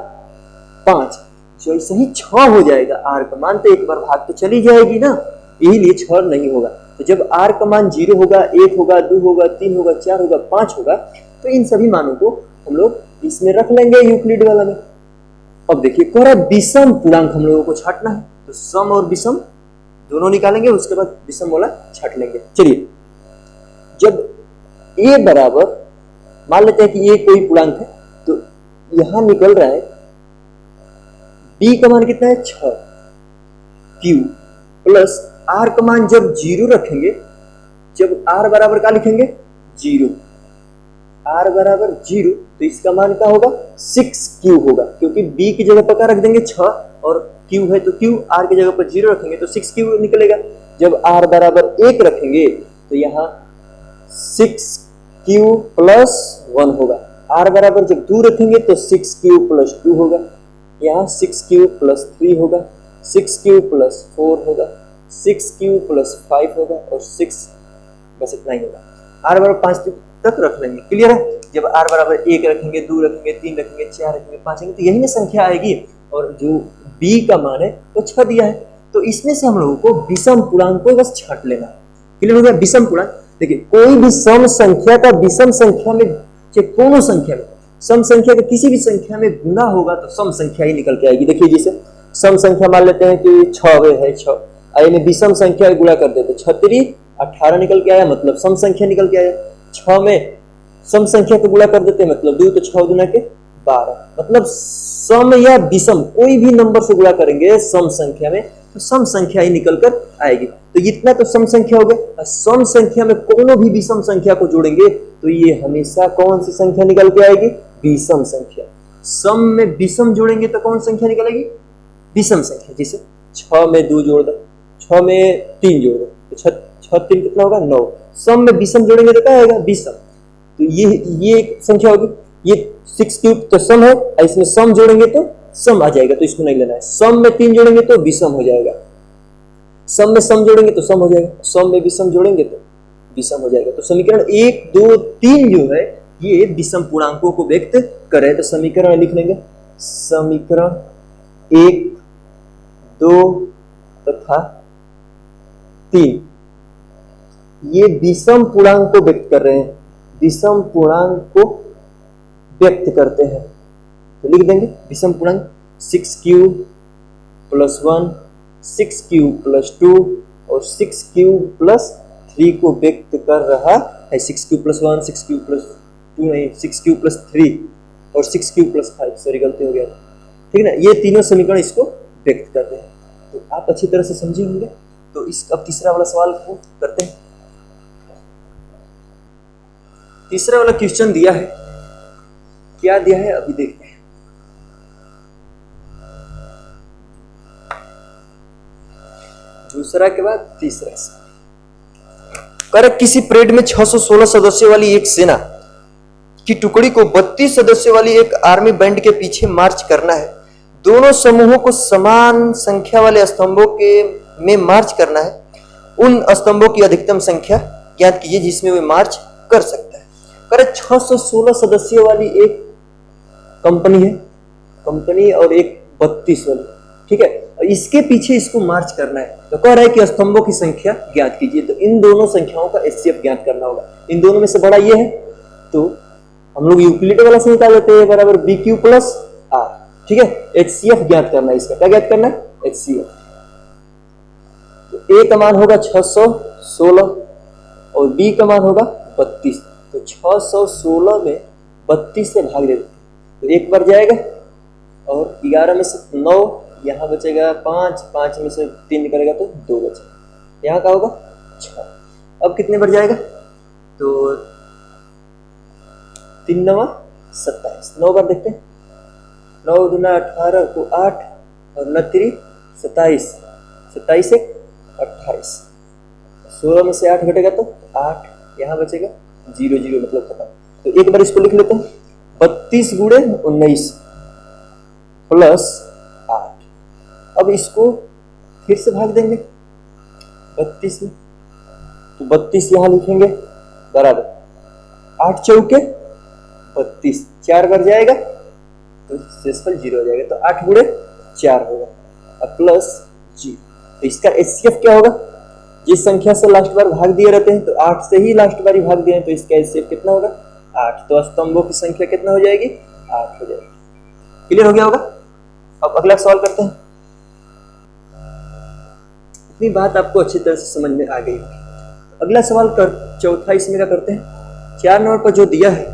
5, जो ऐसे ही 6 हो जाएगा r का मान, तो एक बार भाग तो चली जाएगी ना, यही लिए 6 नहीं होगा। तो जब r का मान 0 होगा, 1 होगा, 2 होगा, 3 होगा, 4 होगा, 5 होगा, तो इन सभी मानों को हम लोग इसमें रख लेंगे यूक्लिड वाला में। अब देखिए कह रहा है विषम पूर्णांक हम लोगों को छांटना है, तो सम और विषम दोनों निकालेंगे, उसके बाद विषम वाला छांट लेंगे। चलिए जब a बराबर मान लेते हैं कि a कोई पूर्णांक है, तो यहां निकल रहा है b का मान कितना है 6, q प्लस r का मान जब 0 रखेंगे, जब r बराबर क्या लिखेंगे 0, r बराबर 0, तो इसका मान क्या होगा 6q होगा, क्योंकि b की जगह पर क्या रख देंगे 6 और q है तो q, r की जगह पर 0 रखेंगे तो 6q निकलेगा। जब r बराबर 1 रखेंगे तो यहाँ 6q + 1 होगा, r बराबर जब 2 रखेंगे तो 6q + 2 होगा, यहाँ 6q + 3 होगा, 6q + 4 होगा, 6q + 5 होगा, और 6 बस इतना ही होगा। r बराबर 5 तक रख लेंगे। क्लियर है। जब r बराबर 1 रखेंगे, 2 रखेंगे, 3 रखेंगे, 4 रखेंगे, 5 रखेंगे, तो यही ना संख्या आएगी, और जो b का मान है वो 6 दिया है, तो इसमें से हम लोगों को विषम पूर्णांक को बस छांट लेना। क्लियर हो गया। विषम पूर्णांक देखिए, कोई भी सम संख्या का विषम संख्या में, चाहे कोनो संख्या में, सम संख्या का किसी भी संख्या में गुना होगा तो सम संख्या ही निकल के आएगी। देखिए जैसे सम संख्या मान लेते हैं कि 6 है 6, आइए विषम संख्या गुणा कर देते, 6 18 निकल के आया, मतलब सम संख्या निकल के आया। 6 में सम संख्या को गुणा कर देते, मतलब 2 तो 6 दूना के 12, मतलब सम या विषम कोई भी नंबर से गुणा करेंगे सम संख्या में तो सम संख्या ही निकल कर आएगी। तो इतना तो सम संख्या हो गया। सम संख्या में कोनो भी विषम संख्या को जोड़ेंगे तो ये हमेशा कौन सी संख्या निकल के आएगी? विषम संख्या। सम में विषम जोड़ेंगे तो कौन संख्या निकलेगी? विषम संख्या। जैसे 6 में 2 जोड़ दो, 6 में 3 जोड़ दो, तो 6 3 कितना होगा? 9। सम में विषम जोड़ेंगे तो क्या आएगा? विषम। तो ये एक संख्या होगी। ये 6 क्यूब तो सम है, इसमें सम जोड़ेंगे तो सम आ जाएगा, तो इसको नहीं लेना है। सम में 3 जोड़ेंगे तो विषम हो जाएगा, सम में सम जोड़ेंगे तो सम हो जाएगा, सम में विषम जोड़ेंगे तो विषम हो जाएगा। तो समीकरण 1 2 3 जो है ये विषम पूर्णांकों को व्यक्त करे। तो समीकरण लिख लेंगे, समीकरण 1 2 तथा 3 ये विषम पूर्णांक को व्यक्त कर रहे हैं, विषम पूर्णांक को व्यक्त करते हैं। तो लिख देंगे विषम पूर्णांक 6 क्यूब प्लस 1, 6 क्यूब प्लस 2 और 6 क्यूब प्लस 3 को व्यक्त कर रहा है। 6 क्यूब प्लस 1, 6 क्यूब प्लस 2 नहीं, 6 क्यूब प्लस 3 और 6 क्यूब प्लस 5, सॉरी गलती हो गया, ठीक है ना। ये तीनों समीकरण इसको व्यक्त करते हैं। तो आप अच्छी तरह से समझे होंगे। तो इस अब तीसरा वाला सवाल को करते हैं। तीसरा वाला क्वेश्चन दिया है, क्या दिया है अभी देखते हैं। दूसरा के बाद तीसरा कर किसी परेड में 616 सदस्यों वाली एक सेना की टुकड़ी को 32 सदस्यों वाली एक आर्मी बैंड के पीछे मार्च करना है। दोनों समूहों को समान संख्या वाले स्तंभों के में मार्च करना है। उन स्तंभों की अधिकतम संख्या ज्ञात कीजिए जिसमें वे मार्च कर सकता है। करे 616 सदस्यों वाली एक कंपनी है, कंपनी और एक 32 वाली, ठीक है। इसके पीछे इसको मार्च करना है। तो कह रहा है कि स्तंभों की संख्या ज्ञात कीजिए। तो इन दोनों संख्याओं का एचसीएफ ज्ञात करना होगा। इन दोनों में से बड़ा ये है, तो हम लोग यूक्लिड वाला से निकाल देते हैं, बराबर बी क्यू प्लस आर, ठीक है। एचसीएफ ज्ञात करना है। इसका क्या ज्ञात करना है? एचसीएफ। तो ए का मान होगा 616 और बी का मान होगा 32। तो 616 में 32 से भाग दे देते, तो एक बार जाएगा और 11 में से 9 यहाँ बचेगा 5, 5 में से 3 निकलेगा तो 2 बचेगा। यहाँ का होगा 6। अब कितने बार जाएगा? तो 3 9 27, 9 बार देखते हैं। 9 दूना 18 को 8 और 9 3 27, 27 1 28, 16 में से 8 घटेगा तो 8, यहाँ बचेगा 0 0 मतलब खत्म। तो एक बार इसको लिख लेते हैं, 32 गुणे 19 प्लस 8। अब इसको फिर से भाग देंगे 32 में, तो 32 यहाँ लिखेंगे बराबर 8 चौके 32, 4 बार जाएगा तो शेषफल 0 हो जाएगा। तो 8 गुणे 4 होगा अब प्लस 0। तो इसका एचसीएफ क्या होगा? जिस संख्या से लास्ट बार भाग दिए रहते हैं, तो 8 से ही लास्ट बार ही भाग दिए हैं, तो इसका एचसीएफ कितना होगा? 8। तो स्तंभों की संख्या कितना हो जाएगी? 8 हो जाएगी। क्लियर हो गया होगा। अब अगला सवाल करते हैं। इतनी बात आपको अच्छी तरह से समझ में आ गई। अगला सवाल कर चौथा इसमें क्या करते हैं? 4 नंबर पर जो दिया है,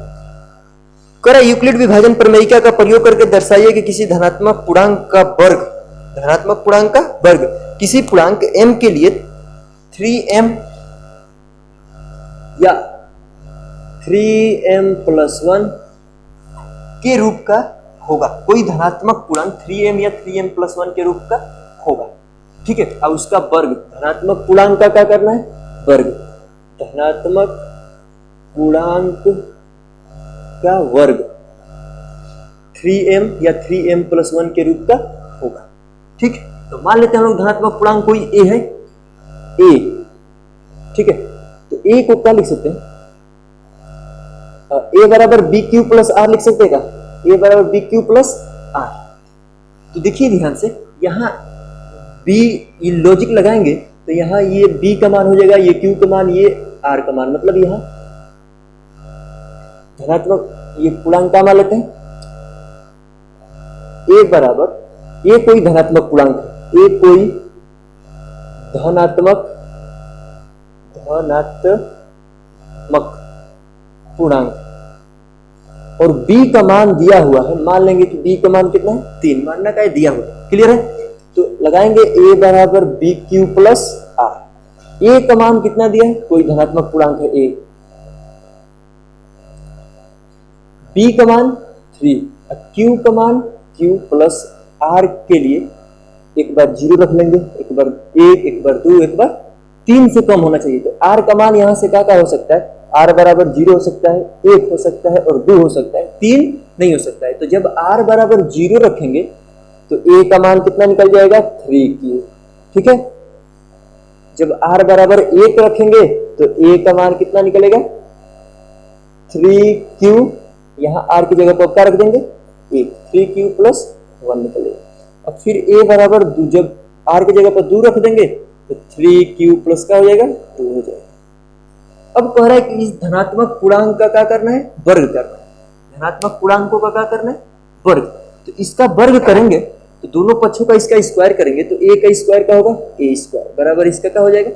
करा यूक्लिड विभाजन प्रमेयिका का प्रयोग करके दर्शाइए कि किसी धनात्मक पूर्णांक का वर्ग, धनात्मक पूर्णांक का वर्ग किसी पूर्णांक m के लिए 3m या 3m + 1 के रूप का होगा। कोई धनात्मक पूर्णांक 3m या 3m + 1 के रूप का होगा, ठीक है। अब उसका वर्ग, धनात्मक पूर्णांक का क्या करना है? वर्ग, धनात्मक पूर्णांक का वर्ग 3m या 3m + 1 के रूप का होगा, ठीक। तो मान लेते हैं हम लोग धनात्मक पूर्णांक कोई a है, a, ठीक है। तो a को क्या लिख सकते हैं? a बराबर bq + r लिख सकते हैं क्या? a बराबर bq + r। तो देखिए ध्यान से, यहाँ b ये लॉजिक लगाएंगे तो यहाँ ये b का मान हो जाएगा, ये q का मान, ये r का मान, मतलब यहाँ धनात्मक ये पूर्णांक का मान लेते हैं। a बराबर, ये कोई धनात्मक पूर्णांक है, a कोई धनात्मक पूर्णांक और b का मान दिया हुआ है। मान लेंगे कि b का मान कितना है? 3। मानना का है, दिया हुआ है। क्लियर है। तो तो लगाएंगे a बराबर b q plus r. a का मान कितना दिया है, कोई धनात्मक पूर्णांक है a, b का मान 3, q का मान q प्लस r के लिए एक बार 0 रख लेंगे, एक बार 1, एक बार 2, एक बार 3 से कम होना चाहिए। तो r का मान यहां से क्या हो सकता है, r बराबर 0 हो सकता है, 1 हो सकता है और 2 हो सकता है, 3 नहीं हो सकता है। तो जब r बराबर 0 रखेंगे तो a का मान कितना निकल जाएगा, 3q। ठीक है, जब r बराबर 1 रखेंगे तो a का मान कितना निकलेगा, 3q। यहां r की जगह पर क्या रख देंगे, 1, 3q प्लस 1 निकलेगा। अब फिर a बराबर 2, जब r की जगह पर 2 रख देंगे तो 3q प्लस क्या हो जाएगा, 2 हो जाएगा। अब कह रहा है कि इस धनात्मक पूर्णांक का क्या करना है, वर्ग करना है। धनात्मक पूर्णांकों का क्या करना है, वर्ग। तो इसका वर्ग करेंगे तो दोनों पक्षों का इसका स्क्वायर करेंगे तो a का स्क्वायर क्या होगा, a स्क्वायर बराबर इसका क्या हो जाएगा,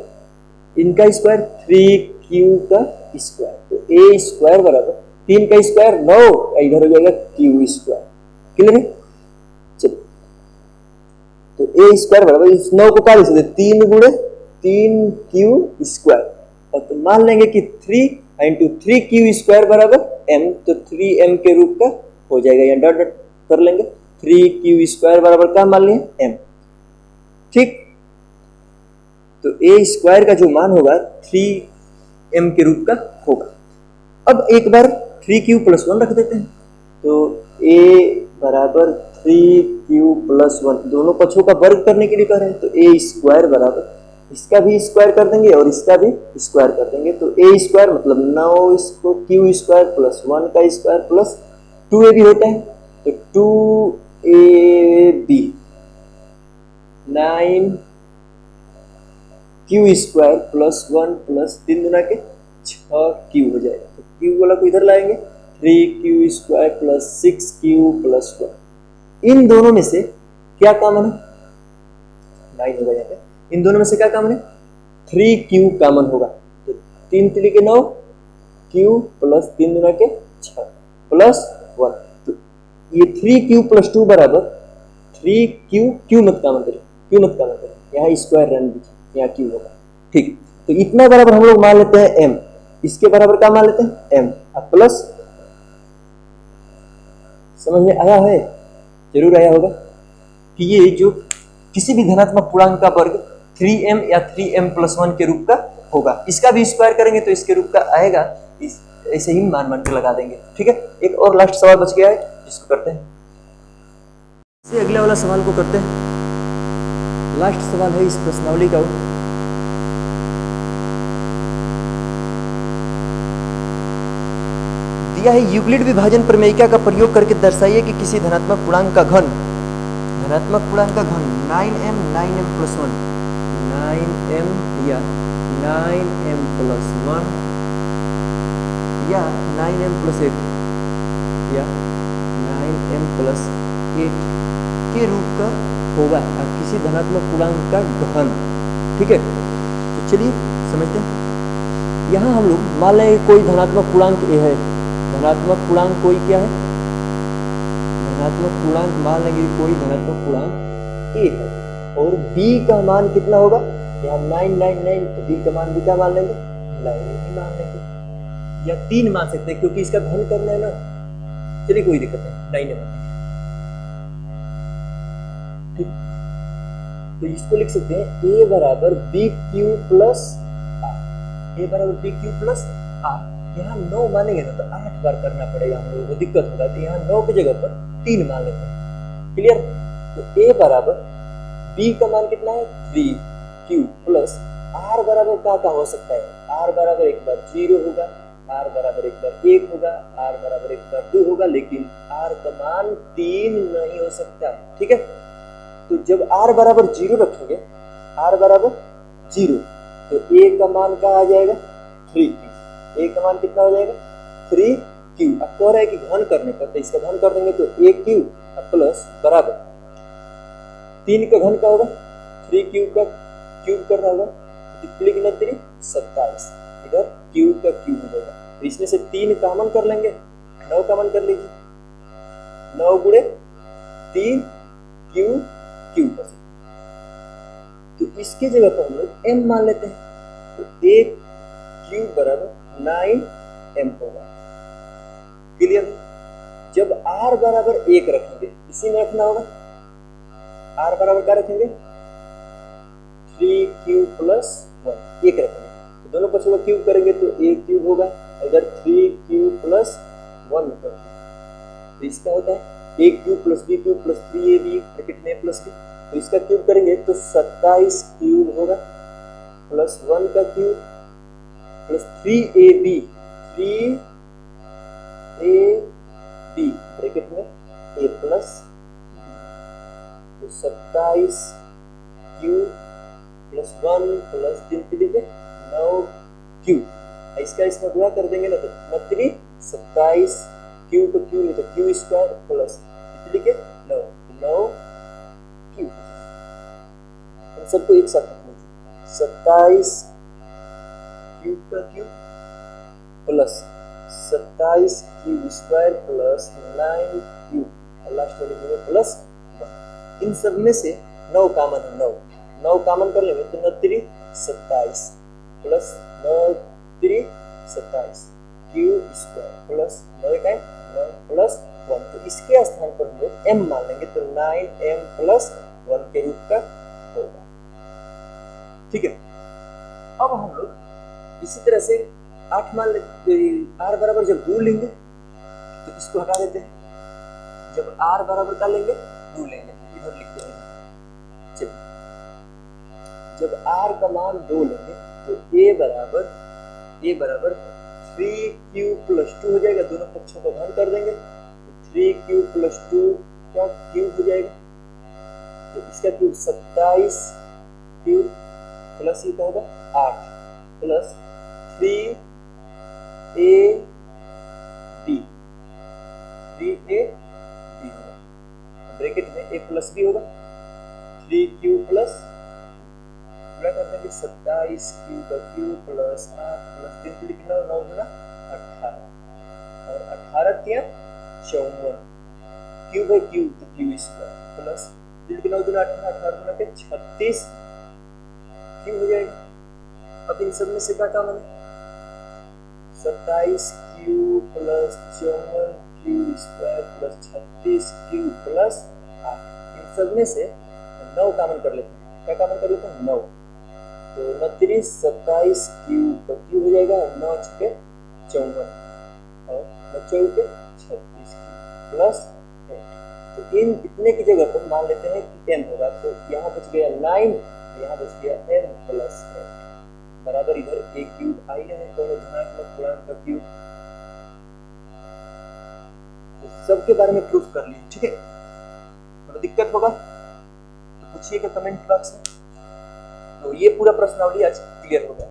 इनका स्क्वायर 3q का स्क्वायर। तो a स्क्वायर बराबर 3 का स्क्वायर 9, इधर हो जाएगा q स्क्वायर। क्लियर है, चलिए। तो a स्क्वायर बराबर इस 9 को क्या लिख सकते, 3 गुणे 3q स्क्वायर। और तो मान लेंगे कि 3 इंटू 3q स्क्वायर बराबर m, तो 3m के रूप का हो जाएगा, या डॉट डॉट कर लेंगे। 3q स्क्वायर बराबर क्या मान लिए, m। ठीक, तो a स्क्वायर का जो मान होगा 3m के रूप का होगा। अब एक बार 3q प्लस 1 रख देते हैं, तो a बराबर 3q प्लस 1, दोनों पक्षों का वर्ग करने के लिए कह रहे हैं। तो a स्क्वायर बराबर इसका भी स्क्वायर कर देंगे और इसका भी स्क्वायर कर देंगे। तो a स्क्वायर मतलब 9, इसको q स्क्वायर प्लस 1 का स्क्वायर प्लस 2ab होता है। तो 2ab 9q square plus 1 plus 3 गुना के 6q हो जाएगा। तो q वाला को इधर लाएंगे, 3q square plus 6q plus 1। इन दोनों में से क्या कॉमन है, 9 होगा यहाँ पे। इन दोनों में से क्या कॉमन है, 3q कॉमन होगा। तो 3 3 के 9, q प्लस 3 गुना के 6 प्लस 1। तो ये 3q प्लस 2 बराबर 3q, q मत कॉमन करें, q मत कॉमन करें, यहाँ स्क्वायर रहने दीजिए, यहाँ q होगा। ठीक, तो इतना बराबर हम लोग मान लेते हैं m, इसके बराबर क्या मान लेते हैं m। अब प्लस, समझ में आया है, जरूर आया होगा कि ये जो किसी भी धनात्मक पूर्णांक का वर्ग 3m या 3m प्लस 1 के रूप का होगा। इसका भी स्क्वायर करेंगे तो इसके रूप का आएगा, इस ऐसे ही मान के लगा देंगे। ठीक है, एक और लास्ट सवाल बच गया है जिसको करते हैं, इससे अगले वाला सवाल को करते हैं। लास्ट सवाल है इस प्रश्नावली का, दिया है यूक्लिड विभाजन प्रमेयिका का प्रयोग करके दर्शाइए कि किसी धनात्मक पूर्णांक का घन, धनात्मक पूर्णांक का घन 9m 9m प्लस 1, 9m या 9m प्लस 1 या 9m प्लस 8 या 9m प्लस 8 के रूप का होगा किसी धनात्मक पूर्णांक का घन। ठीक है, तो चलिए समझते हैं। यहाँ हम लोग मान लें कोई धनात्मक पूर्णांक a है, धनात्मक पूर्णांक कोई क्या है, धनात्मक पूर्णांक मान लेंगे कोई धनात्मक पूर्णांक a है और b का मान कितना होगा, यहाँ 999, तो b का मान भी क्या मान लेंगे, 9 ही मान लेंगे, या 3 मान सकते हैं क्योंकि इसका घन करना है ना। चलिए कोई दिक्कत नहीं, 9 मान लेंगे। ठीक, तो इसको लिख सकते हैं a बराबर b q plus r, a बराबर बी क्यू प्लस आर। यहाँ 9 मानेंगे ना तो 8 बार करना पड़ेगा हम लोगों को, दिक्कत होगा। तो यहाँ 9 की जगह पर 3 मान लेते हैं। क्लियर, तो a बराबर b का मान कितना है 3q प्लस r बराबर क्या हो सकता है, r बराबर एक बार 0 होगा, r बराबर एक बार 1 होगा, r बराबर एक बार 2 होगा, लेकिन r का मान 3 नहीं हो सकता है। ठीक है, तो जब r बराबर 0 रखेंगे, r बराबर 0, तो a का मान क्या आ जाएगा 3q, a का मान कितना हो जाएगा 3q। अब कह रहा है कि घन करने पर, तो इसका घन कर देंगे तो aq प्लस बराबर 3 का घन का होगा 3q का क्यूब करना होगा, कितने 27, इधर q का क्यूब हो जाएगा। तो इसमें से 3 कॉमन कर लेंगे, 9 कॉमन कर लीजिए, 9 गुणे 3 q क्यूब, तो इसके जगह पर हम लोग m मान लेते हैं, तो एक क्यूब बराबर 9m होगा। क्लियर? जब r बराबर 1 रखेंगे, इसी में रखना होगा, r बराबर क्या रखेंगे 3 प्लस 1, 1 रखेंगे, तो दोनों पक्षों का क्यूब करेंगे तो a क्यूब होगा, इधर 3 प्लस 1 करेंगे तो इसका होता है a cube plus b cube plus 3ab bracket में प्लस b, तो इसका क्यूब करेंगे तो 27 क्यूब होगा प्लस 1 का क्यूब प्लस 3ab ब्रैकेट में a प्लस, तो 27 क्यूब प्लस 1 प्लस 3 9 क्यूब, इसका इसमें गुणा कर देंगे ना तो 27 क्यूब को क्यूब नहीं तो क्यू स्क्वायर प्लस लिखे 9 क्यूब, इन सबको एक साथ रखना, 27 क्यूब का cube plus 27 cube square plus 9 cube और लास्ट वाले में प्लस 1। इन सब में से 9 कामन है, 9 कामन कर लेंगे तो 9 3 27 प्लस 9 3 27 क्यूब स्क्वायर प्लस 9 का 9 प्लस 1, तो इसके स्थान पर हम लोग m मान लेंगे तो 9m प्लस 1 के रूप का होगा। ठीक है, अब हम लोग इसी तरह से 8 मान लेते, r बराबर जब 2 लेंगे तो इसको हटा देते हैं, जब r बराबर का लेंगे 2 लेंगे, इधर लिख देंगे। चलिए, जब r का मान 2 लेंगे तो a बराबर 3 क्यूब प्लस 2 हो जाएगा, दोनों पक्षों को घन कर देंगे तो 3 क्यूब प्लस 2 का क्यूब हो जाएगा, तो इसका क्यूब 27 क्यूब प्लस ये क्या होगा 8 प्लस 3ab होगा, ब्रैकेट में a प्लस b होगा, 3 क्यूब प्लस गुणा कर देंगे 27 क्यूब का क्यूब प्लस 8 प्लस 3 लिखना 9 गुना 18 और 18 क्या 54 क्यूब है क्यूब तो क्यूब स्क्वायर प्लस 3 लिखना 9 गुना 18 गुना के 36 क्यूब हो जाएगा। अब इन सब में से क्या कॉमन है 27 cube plus 54 cube square plus 36 cube plus 8, इन सब में से 9 कॉमन कर लेते हैं, क्या कॉमन कर लेते हैं 9, तो 29 27 क्यूब का क्यूब हो जाएगा, 9 छके 54 और 9 चौके 36 प्लस 8, तो इन इतने की जगह पर मान लेते हैं कि m होगा, तो यहाँ बच गया 9, यहाँ बच गया m प्लस 8 बराबर इधर a क्यूब आई है, दोनों धनात्मक पूर्णांक का क्यूब, तो सबके बारे में प्रूफ कर लिए। ठीक है, थोड़ा दिक्कत होगा तो पूछिएगा कमेंट बॉक्स में। तो ये पूरा प्रश्नावली आज क्लियर हो गया।